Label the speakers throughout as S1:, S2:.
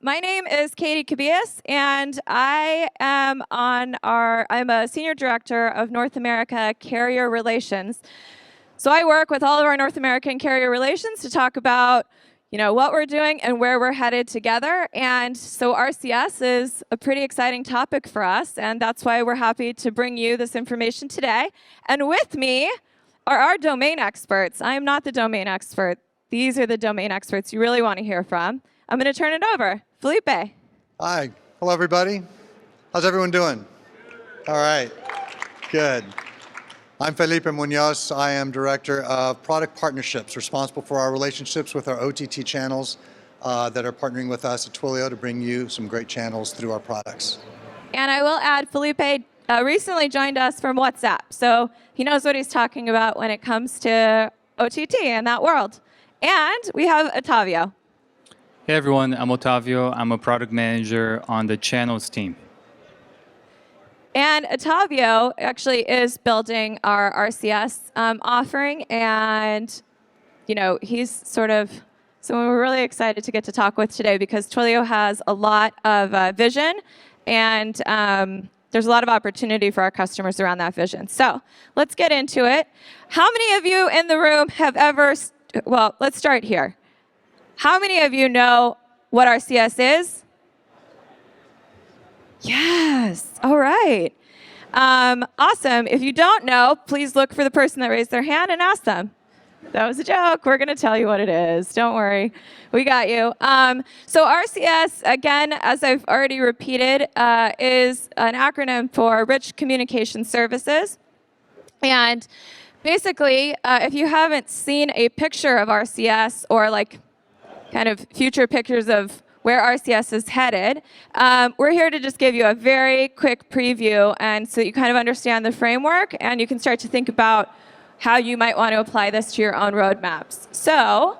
S1: My name is Katie Cabillas, and I'm a Senior Director of North America Carrier Relations. So I work with all of our North American carrier relations to talk about, what we're doing and where we're headed together. And so RCS is a pretty exciting topic for us, and that's why we're happy to bring you this information today. And with me are our domain experts. I am not the domain expert. These are the domain experts you really want to hear from. I'm going to turn it over. Philippe.
S2: Hi. Hello, everybody. How's everyone doing? All right. Good. I'm Philippe Munoz. I am Director of Product Partnerships, responsible for our relationships with our OTT channels that are partnering with us at Twilio to bring you some great channels through our products.
S1: And I will add, Philippe recently joined us from WhatsApp, so he knows what he's talking about when it comes to OTT and that world. And we have Ottavio.
S3: Hey everyone, I'm Ottavio. I'm a product manager on the channels team.
S1: And Ottavio actually is building our RCS offering, and he's sort of someone we're really excited to get to talk with today because Twilio has a lot of vision, and there's a lot of opportunity for our customers around that vision. So let's get into it. How many of you in the room have ever, well, let's start here. How many of you know what RCS is? Yes. All right. Awesome. If you don't know, please look for the person that raised their hand and ask them. That was a joke. We're going to tell you what it is. Don't worry. We got you. So RCS, again, as I've already repeated, is an acronym for Rich Communication Services. And basically, if you haven't seen a picture of RCS or kind of future pictures of where RCS is headed, we're here to just give you a very quick preview, and so you kind of understand the framework and you can start to think about how you might want to apply this to your own roadmaps. So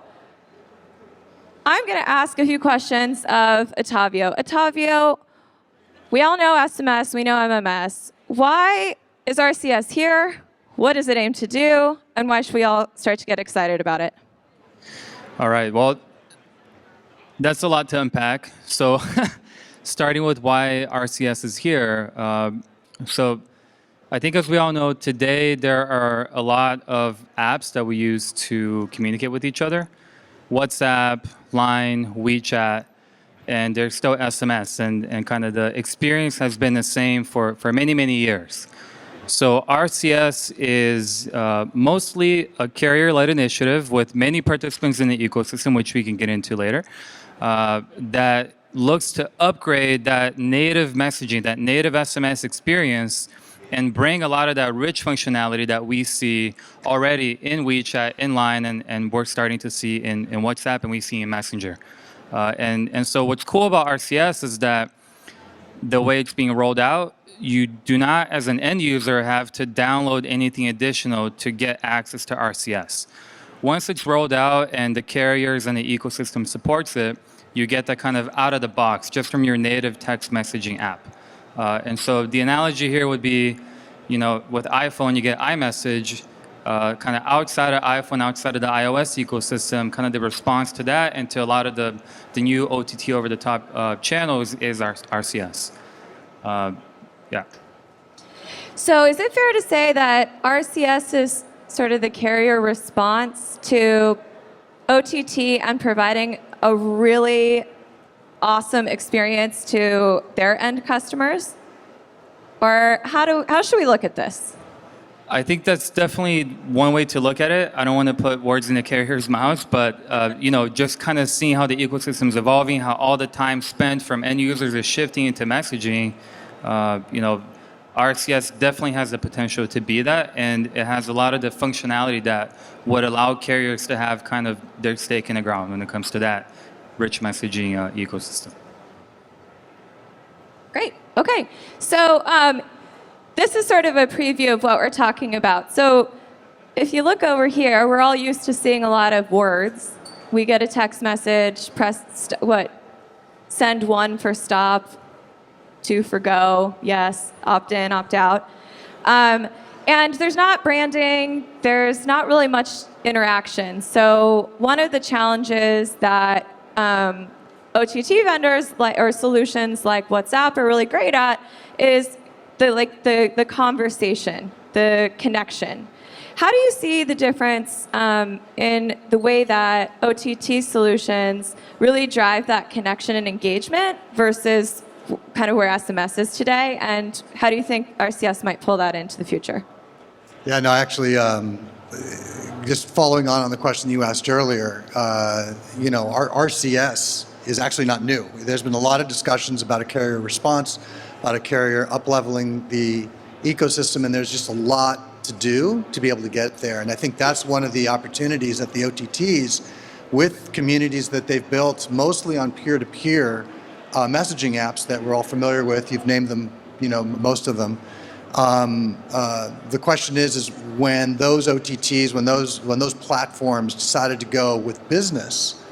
S1: I'm going to ask a few questions of Ottavio. Ottavio, we all know SMS, we know MMS. Why is RCS here? What does it aim to do? And why should we all start to get excited about it?
S3: All right, well, that's a lot to unpack. So starting with why RCS is here. So I think as we all know, today there are a lot of apps that we use to communicate with each other. WhatsApp, Line, WeChat, and there's still SMS. And kind of the experience has been the same for many, many years. So RCS is mostly a carrier-led initiative with many participants in the ecosystem, which we can get into later, that looks to upgrade that native messaging, that native SMS experience, and bring a lot of that rich functionality that we see already in WeChat, in Line, and we're starting to see in WhatsApp, and we see in Messenger. And so what's cool about RCS is that the way it's being rolled out, you do not, as an end user, have to download anything additional to get access to RCS. Once it's rolled out and the carriers and the ecosystem supports it, you get that kind of out of the box just from your native text messaging app. And so the analogy here would be, with iPhone, you get iMessage, kind of outside of iPhone, outside of the iOS ecosystem, kind of the response to that and to a lot of the new OTT over-the-top channels is RCS. Yeah.
S1: So is it fair to say that RCS is sort of the carrier response to OTT and providing a really awesome experience to their end customers? Or how should we look at this?
S3: I think that's definitely one way to look at it. I don't want to put words in the carrier's mouth, but just kind of seeing how the ecosystem is evolving, how all the time spent from end users is shifting into messaging. RCS definitely has the potential to be that, and it has a lot of the functionality that would allow carriers to have kind of their stake in the ground when it comes to that rich messaging ecosystem.
S1: Great. Okay. So this is sort of a preview of what we're talking about. So if you look over here, we're all used to seeing a lot of words. We get a text message, press send 1 for stop, 2 for go, yes, opt in, opt out. And there's not branding, there's not really much interaction. So one of the challenges that OTT vendors or solutions like WhatsApp are really great at is the conversation, the connection. How do you see the difference in the way that OTT solutions really drive that connection and engagement versus kind of where SMS is today? And how do you think RCS might pull that into the future?
S2: Yeah, no, actually, just following on the question you asked earlier, our RCS is actually not new. There's been a lot of discussions about a carrier response, about a carrier up-leveling the ecosystem, and there's just a lot to do to be able to get there. And I think that's one of the opportunities that the OTTs, with communities that they've built mostly on peer-to-peer messaging apps that we're all familiar with, you've named them, most of them. The question is when those OTTs, when those platforms decided to go with business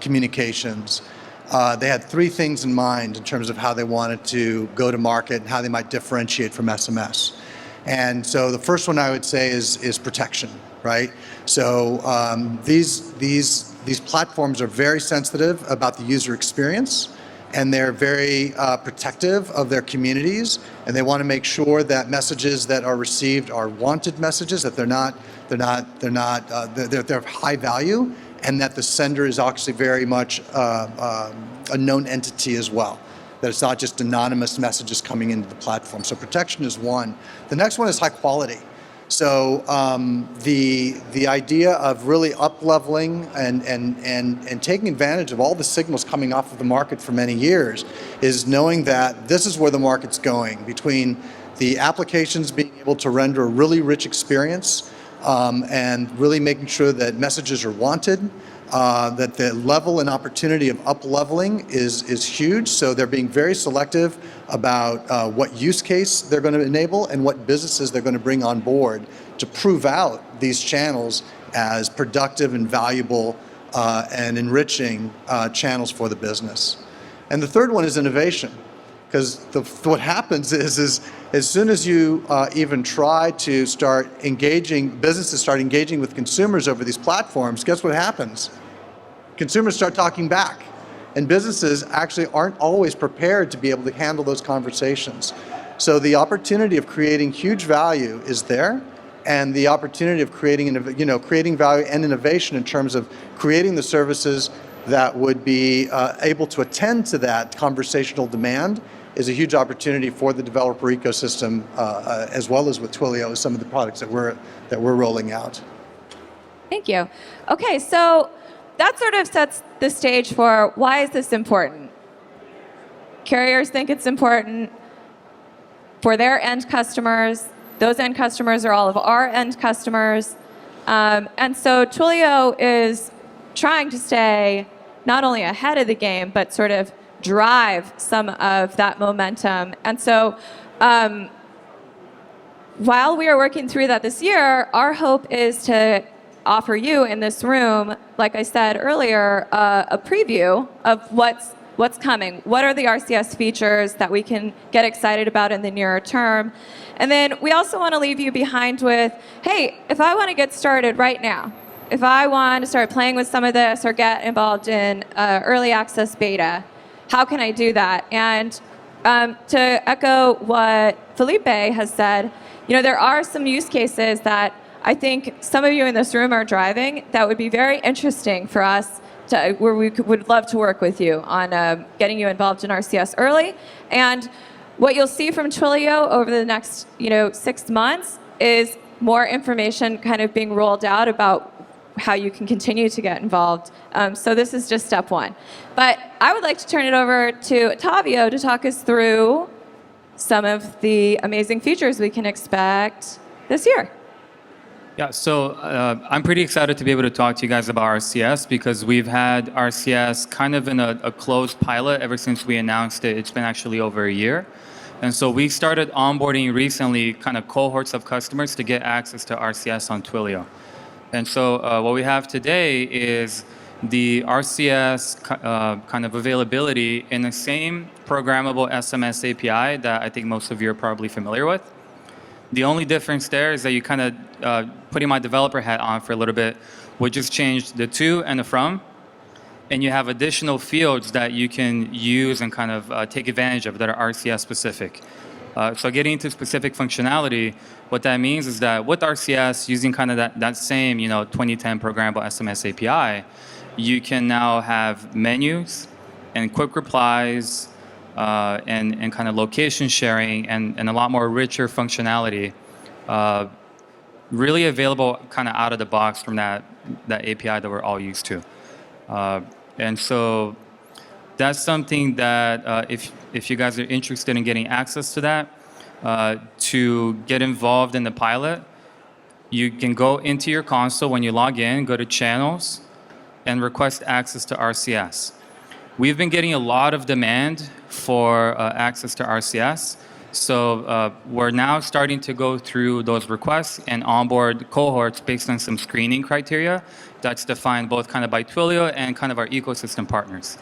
S2: communications, they had three things in mind in terms of how they wanted to go to market and how they might differentiate from SMS. And so the first one I would say is protection, right? So these platforms are very sensitive about the user experience, and they're very protective of their communities, and they want to make sure that messages that are received are wanted messages, that they're of high value, and that the sender is actually very much a known entity as well. That it's not just anonymous messages coming into the platform. So protection is one. The next one is high quality. So the idea of really up-leveling and taking advantage of all the signals coming off of the market for many years is knowing that this is where the market's going, between the applications being able to render a really rich experience and really making sure that messages are wanted, that the level and opportunity of up-leveling is huge. So they're being very selective about what use case they're going to enable and what businesses they're going to bring on board to prove out these channels as productive and valuable and enriching channels for the business. And the third one is innovation. Because what happens is as soon as you even try to start engaging, businesses start engaging with consumers over these platforms, guess what happens? Consumers start talking back. And businesses actually aren't always prepared to be able to handle those conversations. So the opportunity of creating huge value is there, and the opportunity of creating value and innovation in terms of creating the services that would be able to attend to that conversational demand is a huge opportunity for the developer ecosystem, as well as with Twilio, some of the products that we're rolling out.
S1: Thank you. Okay, so that sort of sets the stage for why is this important? Carriers think it's important for their end customers. Those end customers are all of our end customers. And so Twilio is trying to stay not only ahead of the game, but sort of drive some of that momentum. And so while we are working through that this year, our hope is to offer you in this room, like I said earlier, a preview of what's coming. What are the RCS features that we can get excited about in the nearer term? And then we also want to leave you behind with, hey, if I want to get started right now, if I want to start playing with some of this or get involved in early access beta, how can I do that? And to echo what Philippe has said, there are some use cases that I think some of you in this room are driving that would be very interesting for us where we would love to work with you on getting you involved in RCS early. And what you'll see from Twilio over the next 6 months is more information kind of being rolled out about how you can continue to get involved. So this is just step one. But I would like to turn it over to Ottavio to talk us through some of the amazing features we can expect this year.
S3: Yeah, so I'm pretty excited to be able to talk to you guys about RCS because we've had RCS kind of in a closed pilot ever since we announced it. It's been actually over a year. And so we started onboarding recently kind of cohorts of customers to get access to RCS on Twilio. And so what we have today is the RCS kind of availability in the same programmable SMS API that I think most of you are probably familiar with. The only difference there is that you kind of, putting my developer hat on for a little bit, would just change the to and the from. and you have additional fields that you can use and kind of take advantage of that are RCS specific. So getting into specific functionality, what that means is that with RCS, using kind of that same 2010 programmable SMS API, you can now have menus and quick replies and kind of location sharing and a lot more richer functionality really available kind of out of the box from that API that we're all used to. And so that's something that if you guys are interested in getting access to that, to get involved in the pilot, you can go into your console when you log in, go to channels, and request access to RCS. We've been getting a lot of demand for access to RCS. So we're now starting to go through those requests and onboard cohorts based on some screening criteria that's defined both kind of by Twilio and kind of our ecosystem partners.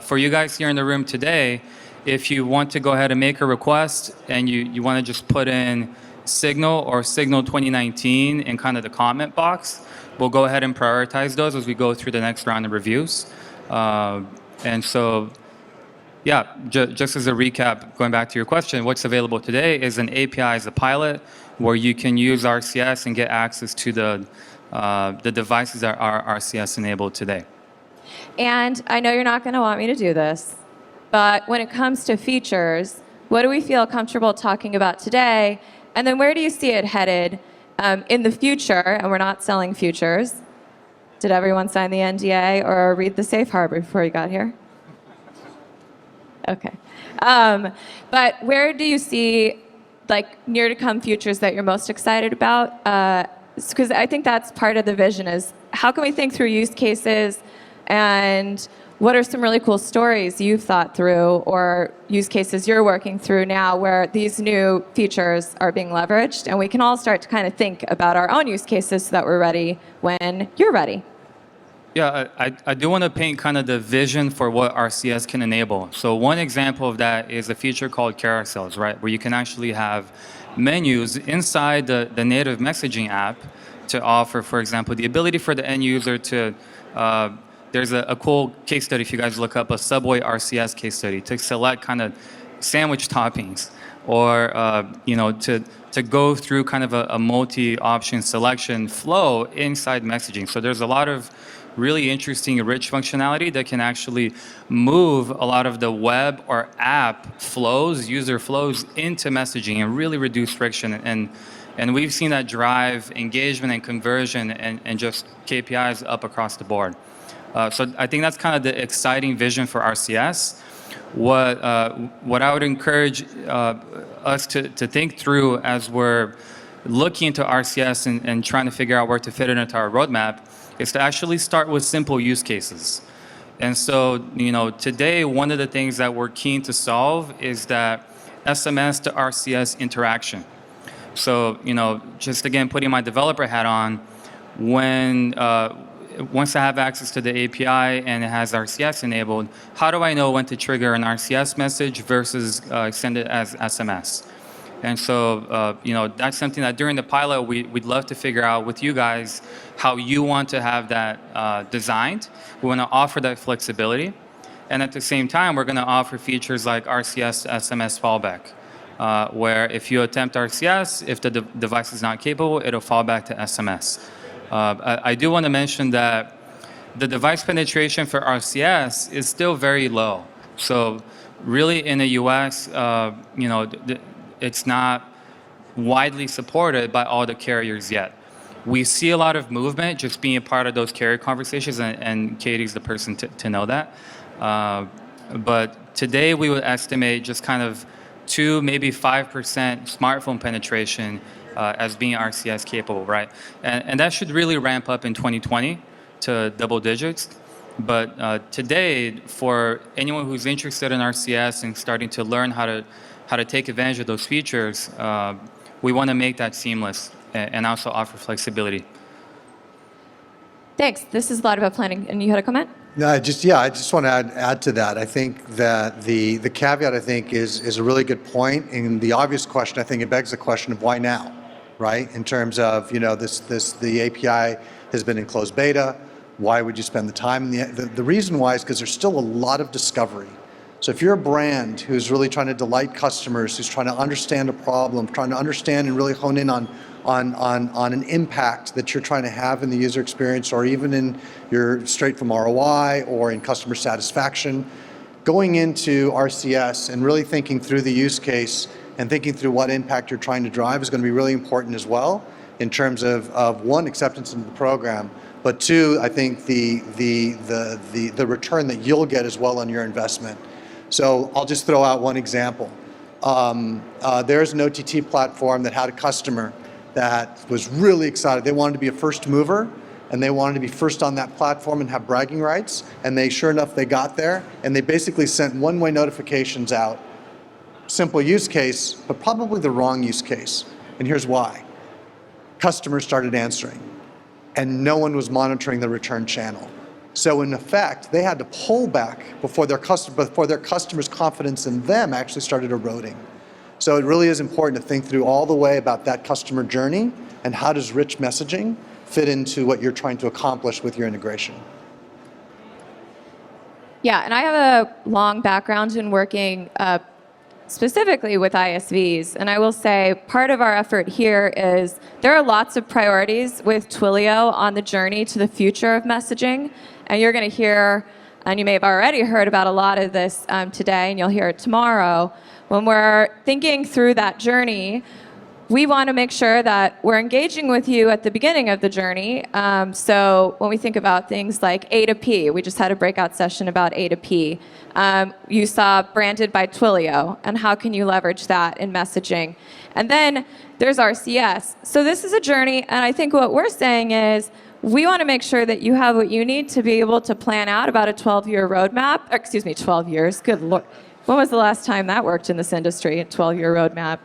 S3: For you guys here in the room today, if you want to go ahead and make a request and you want to just put in Signal or Signal 2019 in kind of the comment box, we'll go ahead and prioritize those as we go through the next round of reviews. And so, yeah, just as a recap, going back to your question, what's available today is an API as a pilot where you can use RCS and get access to the devices that are RCS enabled today.
S1: And I know you're not going to want me to do this, but when it comes to features, what do we feel comfortable talking about today? And then where do you see it headed in the future? And we're not selling futures. Did everyone sign the NDA or read the safe harbor before you got here? Okay. But where do you see near to come futures that you're most excited about? Because I think that's part of the vision is how can we think through use cases and what are some really cool stories you've thought through or use cases you're working through now where these new features are being leveraged and we can all start to kind of think about our own use cases so that we're ready when you're ready.
S3: Yeah, I do want to paint kind of the vision for what RCS can enable. So one example of that is a feature called carousels, right? Where you can actually have menus inside the native messaging app to offer, for example, the ability for the end user to, there's a cool case study if you guys look up a Subway RCS case study to select kind of sandwich toppings or, to go through kind of a multi-option selection flow inside messaging. So there's a lot of really interesting, rich functionality that can actually move a lot of the web or app flows, user flows into messaging and really reduce friction. And we've seen that drive engagement and conversion and just KPIs up across the board. So I think that's kind of the exciting vision for RCS. What I would encourage us to think through as we're looking into RCS and trying to figure out where to fit it into our roadmap is to actually start with simple use cases. And so, today, one of the things that we're keen to solve is that SMS to RCS interaction. So, just again, putting my developer hat on, when once I have access to the API and it has RCS enabled, how do I know when to trigger an RCS message versus send it as SMS? And so, that's something that during the pilot, we'd love to figure out with you guys how you want to have that designed. We want to offer that flexibility. And at the same time, we're going to offer features like RCS SMS fallback, where if you attempt RCS, if the device is not capable, it'll fall back to SMS. I do want to mention that the device penetration for RCS is still very low. So really in the US, it's not widely supported by all the carriers yet. We see a lot of movement just being a part of those carrier conversations, and Katie's the person to know that. But today we would estimate just kind of 2, maybe 5% smartphone penetration as being RCS capable, right? And that should really ramp up in 2020 to double digits. But today, for anyone who's interested in RCS and starting to learn how to take advantage of those features, we want to make that seamless and also offer flexibility.
S1: Thanks. This is a lot about planning. And you had a comment?
S2: No, I just want to add to that. I think that the caveat, I think, is a really good point. And the obvious question, I think it begs the question of why now, right? In terms of, the API has been in closed beta. Why would you spend the time? And the reason why is because there's still a lot of discovery. So if you're a brand who's really trying to delight customers, who's trying to understand a problem, trying to understand and really hone in on an impact that you're trying to have in the user experience, or even in your straight from ROI or in customer satisfaction, going into RCS and really thinking through the use case and thinking through what impact you're trying to drive is going to be really important as well in terms of one, acceptance into the program, but two, I think the return that you'll get as well on your investment. So I'll just throw out one example. There's an OTT platform that had a customer that was really excited. They wanted to be a first mover, and they wanted to be first on that platform and have bragging rights. And they, sure enough, they got there, and they basically sent one-way notifications out. Simple use case, but probably the wrong use case. And here's why. Customers started answering, and no one was monitoring the return channel. So in effect, they had to pull back before their customers' confidence in them actually started eroding. So it really is important to think through all the way about that customer journey and how does rich messaging fit into what you're trying to accomplish with your integration.
S1: Yeah, and I have a long background in working specifically with ISVs. And I will say part of our effort here is there are lots of priorities with Twilio on the journey to the future of messaging. And you're going to hear, and you may have already heard about a lot of this today, and you'll hear it tomorrow. When we're thinking through that journey, we want to make sure that we're engaging with you at the beginning of the journey. So when we think about things like A to P, we just had a breakout session about A to P. You saw branded by Twilio, and how can you leverage that in messaging? And then there's RCS. So this is a journey, and I think what we're saying is we want to make sure that you have what you need to be able to plan out about a 12-year roadmap. Excuse me, 12 years. Good Lord. When was the last time that worked in this industry, a 12-year roadmap?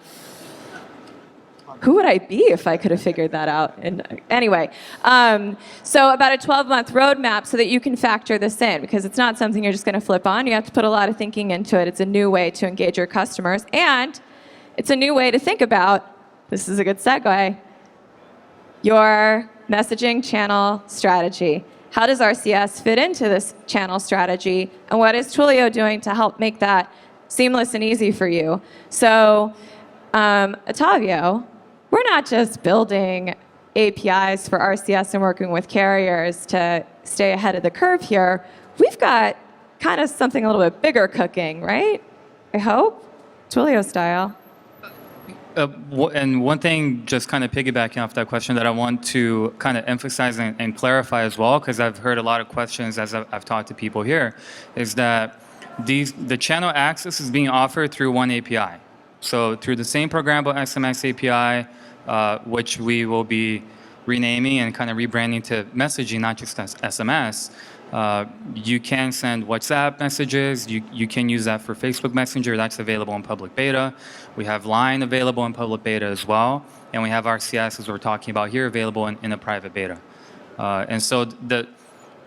S1: Who would I be if I could have figured that out? And anyway, so about a 12-month roadmap so that you can factor this in, because it's not something you're just going to flip on. You have to put a lot of thinking into it. It's a new way to engage your customers, and it's a new way to think about, this is a good segue, your messaging channel strategy. How does RCS fit into this channel strategy? And what is Twilio doing to help make that seamless and easy for you? So, Ottavio, we're not just building APIs for RCS and working with carriers to stay ahead of the curve here. We've got kind of something a little bit bigger cooking, right? I hope, Twilio style.
S3: And one thing, just kind of piggybacking off that question, that I want to kind of emphasize and clarify as well, because I've heard a lot of questions as I've talked to people here, is that the channel access is being offered through one API. So through the same programmable SMS API, which we will be renaming and kind of rebranding to messaging, not just as SMS. You can send WhatsApp messages. You can use that for Facebook Messenger. That's available in public beta. We have Line available in public beta as well. And we have RCS, as we're talking about here, available in a private beta. And so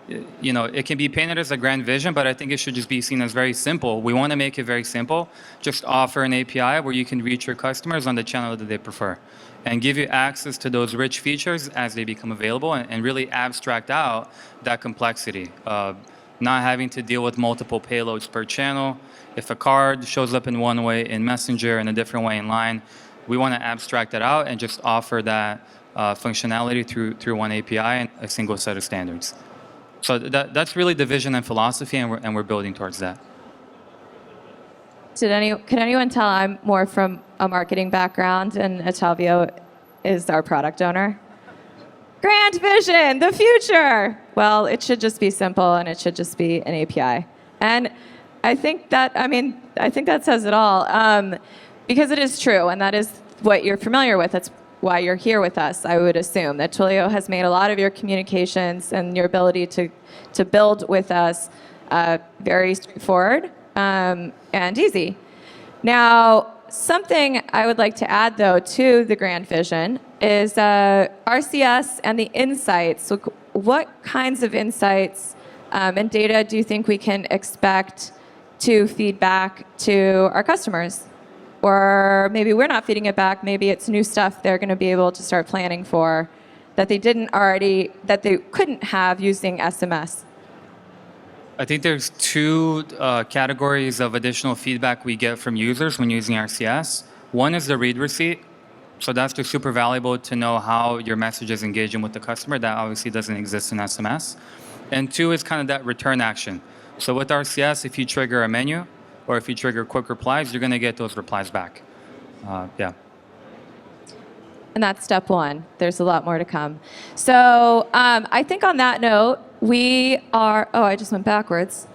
S3: it can be painted as a grand vision, but I think it should just be seen as very simple. We want to make it very simple. Just offer an API where you can reach your customers on the channel that they prefer, and give you access to those rich features as they become available, and really abstract out that complexity of not having to deal with multiple payloads per channel. If a card shows up in one way in Messenger and a different way in Line, we want to abstract that out and just offer that functionality through one API and a single set of standards. So that's really the vision and philosophy, and we're building towards that.
S1: Could anyone tell I'm more from a marketing background, and Ottavio is our product owner? Grand vision, the future. Well, it should just be simple, and it should just be an API. And I think that says it all, because it is true, and that is what you're familiar with. That's why you're here with us. I would assume that Twilio has made a lot of your communications and your ability to build with us very straightforward and easy. Now, something I would like to add, though, to the grand vision is RCS and the insights. So what kinds of insights and data do you think we can expect to feed back to our customers? Or maybe we're not feeding it back. Maybe it's new stuff they're going to be able to start planning for that they couldn't have using SMS?
S3: I think there's two categories of additional feedback we get from users when using RCS. One is the read receipt. So that's just super valuable to know how your message is engaging with the customer. That obviously doesn't exist in SMS. And two is kind of that return action. So with RCS, if you trigger a menu or if you trigger quick replies, you're going to get those replies back. Yeah.
S1: And that's step one. There's a lot more to come. So I think on that note, we are, oh, I just went backwards.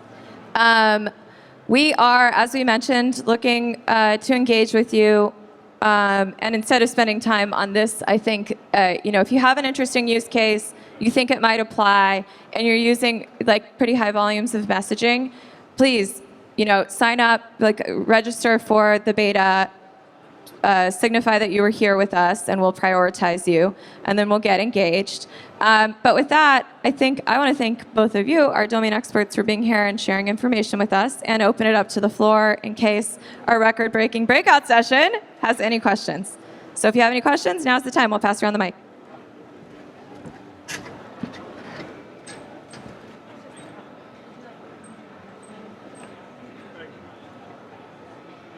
S1: We are, as we mentioned, looking to engage with you. And instead of spending time on this, I think, if you have an interesting use case, you think it might apply, and you're using like pretty high volumes of messaging, please, sign up, register for the beta, signify that you were here with us, and we'll prioritize you, and then we'll get engaged. But with that, I want to thank both of you, our domain experts, for being here and sharing information with us, and open it up to the floor in case our record-breaking breakout session has any questions. So if you have any questions, now's the time. We'll pass around the mic.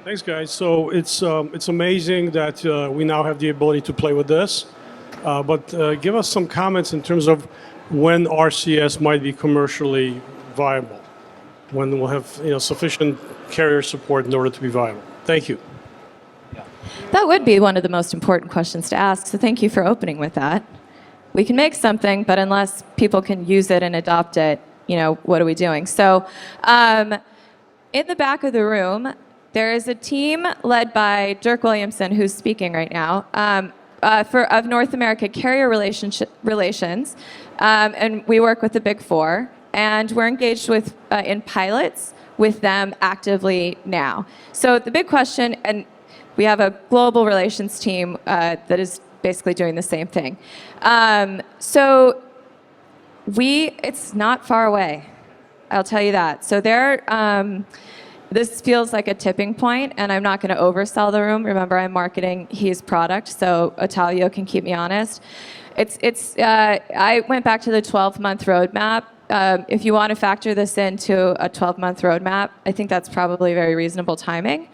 S4: Thanks, guys. So it's amazing that we now have the ability to play with this. But give us some comments in terms of when RCS might be commercially viable, when we'll have sufficient carrier support in order to be viable. Thank you.
S1: That would be one of the most important questions to ask, so thank you for opening with that. We can make something, but unless people can use it and adopt it, what are we doing? So in the back of the room, there is a team led by Dirk Williamson, who's speaking right now, of North America Carrier Relations, and we work with the Big Four, and we're engaged with in pilots with them actively now. So the big question, and we have a global relations team that is basically doing the same thing. So it's not far away, I'll tell you that. So this feels like a tipping point, and I'm not going to oversell the room. Remember, I'm marketing, he's product, so Otalio can keep me honest. I went back to the 12-month roadmap. If you want to factor this into a 12-month roadmap, I think that's probably very reasonable timing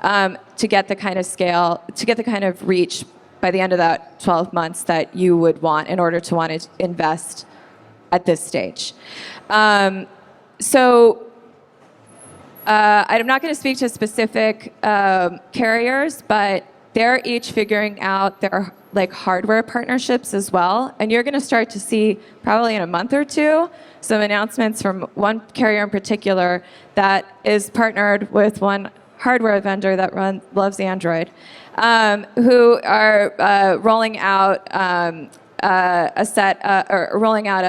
S1: to get the kind of scale, to get the kind of reach by the end of that 12 months that you would want in order to want to invest at this stage. I'm not going to speak to specific carriers, but they're each figuring out their hardware partnerships as well. And you're going to start to see, probably in a month or two, some announcements from one carrier in particular that is partnered with one hardware vendor that loves Android, who are rolling out rolling out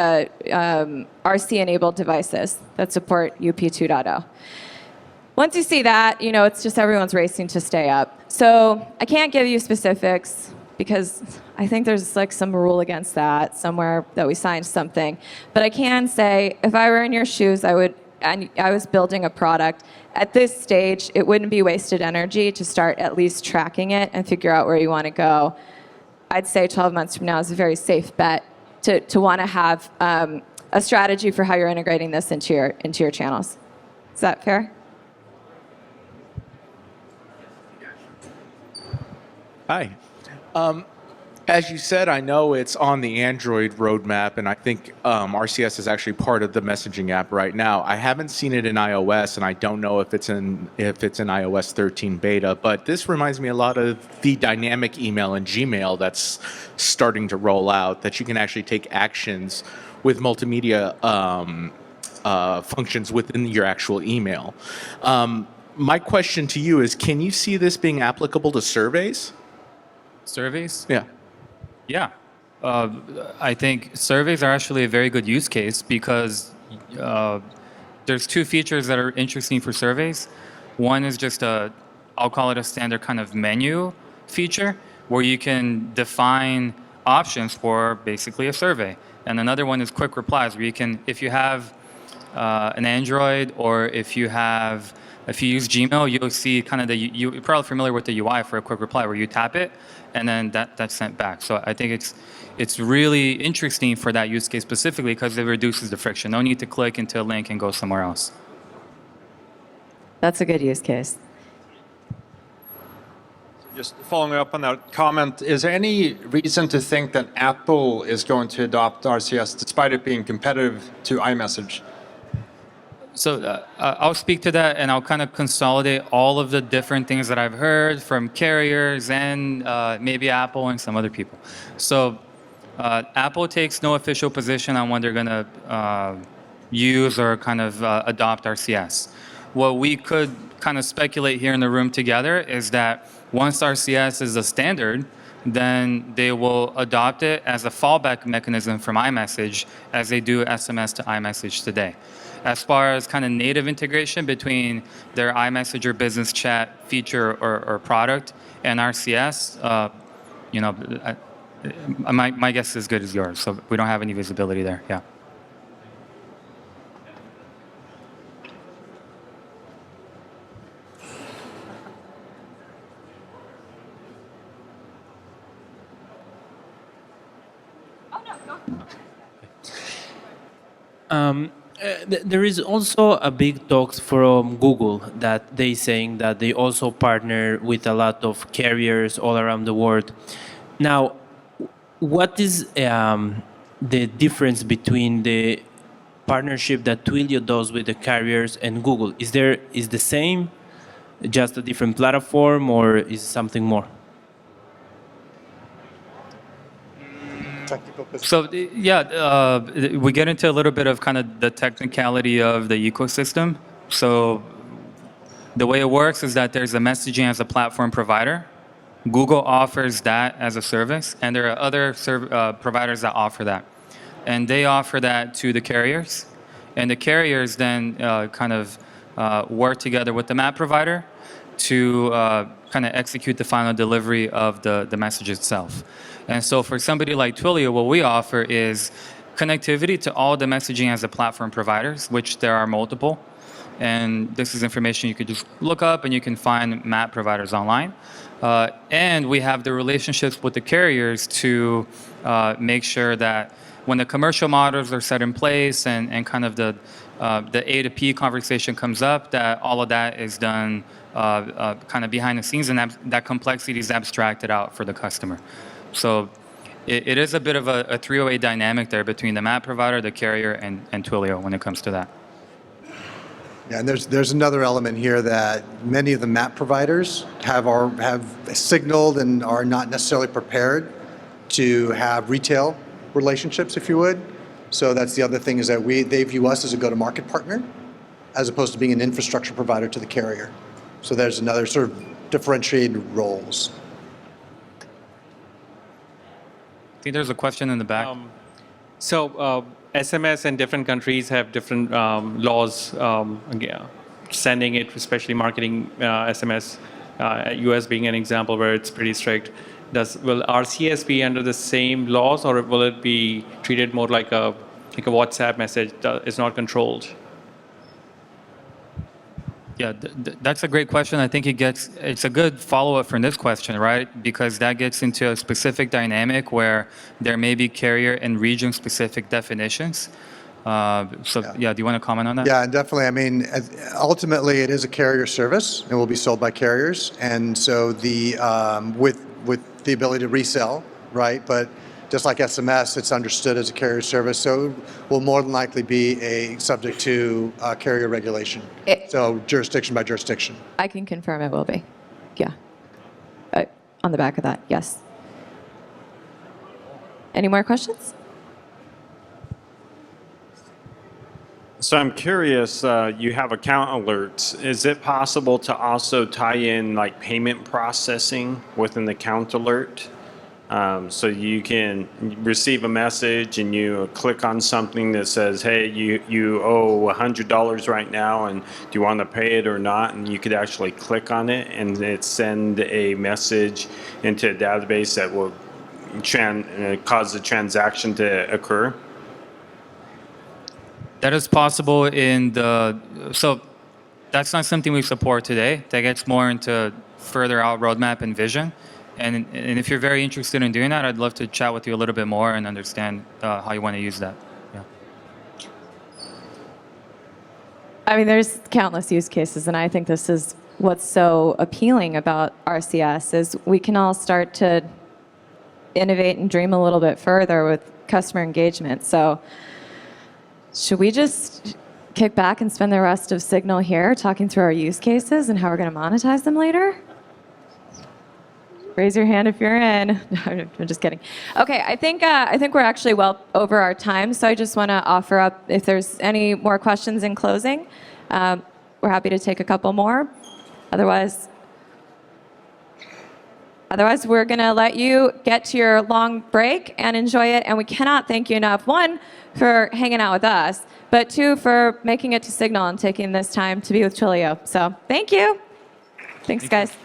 S1: RC-enabled devices that support UP 2.0. Once you see that, it's just everyone's racing to stay up. So I can't give you specifics because I think there's some rule against that somewhere that we signed something. But I can say, if I were in your shoes, and I was building a product, at this stage, it wouldn't be wasted energy to start at least tracking it and figure out where you want to go. I'd say 12 months from now is a very safe bet to want to have a strategy for how you're integrating this into your channels. Is that fair?
S5: Hi. As you said, I know it's on the Android roadmap, and I think RCS is actually part of the messaging app right now. I haven't seen it in iOS, and I don't know if it's in iOS 13 beta. But this reminds me a lot of the dynamic email in Gmail that's starting to roll out. That you can actually take actions with multimedia functions within your actual email. My question to you is: can you see this being applicable to surveys?
S3: Surveys?
S5: Yeah.
S3: Yeah. I think surveys are actually a very good use case because there's two features that are interesting for surveys. One is just I'll call it a standard kind of menu feature where you can define options for basically a survey. And another one is quick replies where you can, if you have an Android or if you have If you use Gmail, you'll see kind of you're probably familiar with the UI for a quick reply where you tap it and then that's sent back. So I think it's really interesting for that use case specifically because it reduces the friction. No need to click into a link and go somewhere else.
S1: That's a good use case.
S6: Just following up on that comment, is there any reason to think that Apple is going to adopt RCS despite it being competitive to iMessage?
S3: So I'll speak to that, and I'll kind of consolidate all of the different things that I've heard from carriers and maybe Apple and some other people. So Apple takes no official position on when they're going to use or kind of adopt RCS. What we could kind of speculate here in the room together is that once RCS is a standard, then they will adopt it as a fallback mechanism from iMessage as they do SMS to iMessage today. As far as kind of native integration between their iMessage or business chat feature or product and RCS, you know, my guess is as good as yours. So we don't have any visibility there. Yeah.
S7: There is also a big talk from Google that they saying that they also partner with a lot of carriers all around the world. Now, what is the difference between the partnership that Twilio does with the carriers and Google? Is the same, just a different platform, or is something more?
S3: So yeah, we get into a little bit of kind of the technicality of the ecosystem. So the way it works is that there's a messaging as a platform provider. Google offers that as a service, and there are other providers that offer that. And they offer that to the carriers. And the carriers then kind of work together with the map provider to kind of execute the final delivery of the message itself. And so for somebody like Twilio, what we offer is connectivity to all the messaging as a platform providers, which there are multiple. And this is information you could just look up and you can find map providers online. And we have the relationships with the carriers to make sure that when the commercial models are set in place and kind of the A to P conversation comes up, that all of that is done kind of behind the scenes and that complexity is abstracted out for the customer. So it is a bit of a three-way dynamic there between the map provider, the carrier, and Twilio when it comes to that.
S2: Yeah, and there's another element here that many of the map providers have signaled and are not necessarily prepared to have retail relationships, if you would. So that's the other thing is that they view us as a go-to-market partner as opposed to being an infrastructure provider to the carrier. So there's another sort of differentiated roles.
S3: I think there's a question in the back.
S8: SMS in different countries have different laws sending it, especially marketing SMS. US being an example where it's pretty strict. Will RCS be under the same laws, or will it be treated more like a WhatsApp message that is not controlled?
S3: Yeah, that's a great question. I think it's a good follow-up from this question, right? Because that gets into a specific dynamic where there may be carrier and region-specific definitions. Yeah, do you want to comment on that?
S2: Yeah, definitely. I mean, ultimately, it is a carrier service and will be sold by carriers, and so with the ability to resell, right? But just like SMS, it's understood as a carrier service, so it will more than likely be subject to carrier regulation. So jurisdiction by jurisdiction.
S1: I can confirm it will be. Yeah. On the back of that, yes. Any more questions?
S9: So I'm curious, you have account alerts. Is it possible to also tie in like payment processing with an account alert? So you can receive a message and you click on something that says, hey, you owe $100 right now, and do you want to pay it or not? And you could actually click on it and it send a message into a database that will cause the transaction to occur.
S3: That is possible in so that's not something we support today. That gets more into further out roadmap and vision. And if you're very interested in doing that, I'd love to chat with you a little bit more and understand how you want to use that. Yeah.
S1: I mean, there's countless use cases, and I think this is what's so appealing about RCS is we can all start to innovate and dream a little bit further with customer engagement. So should we just kick back and spend the rest of Signal here talking through our use cases and how we're going to monetize them later? Raise your hand if you're in. No, I'm just kidding. Okay, I think we're actually well over our time, so I just want to offer up if there's any more questions in closing. We're happy to take a couple more. Otherwise, we're going to let you get to your long break and enjoy it. And we cannot thank you enough, one, for hanging out with us, but two, for making it to Signal and taking this time to be with Twilio. So thank you. Thanks, guys.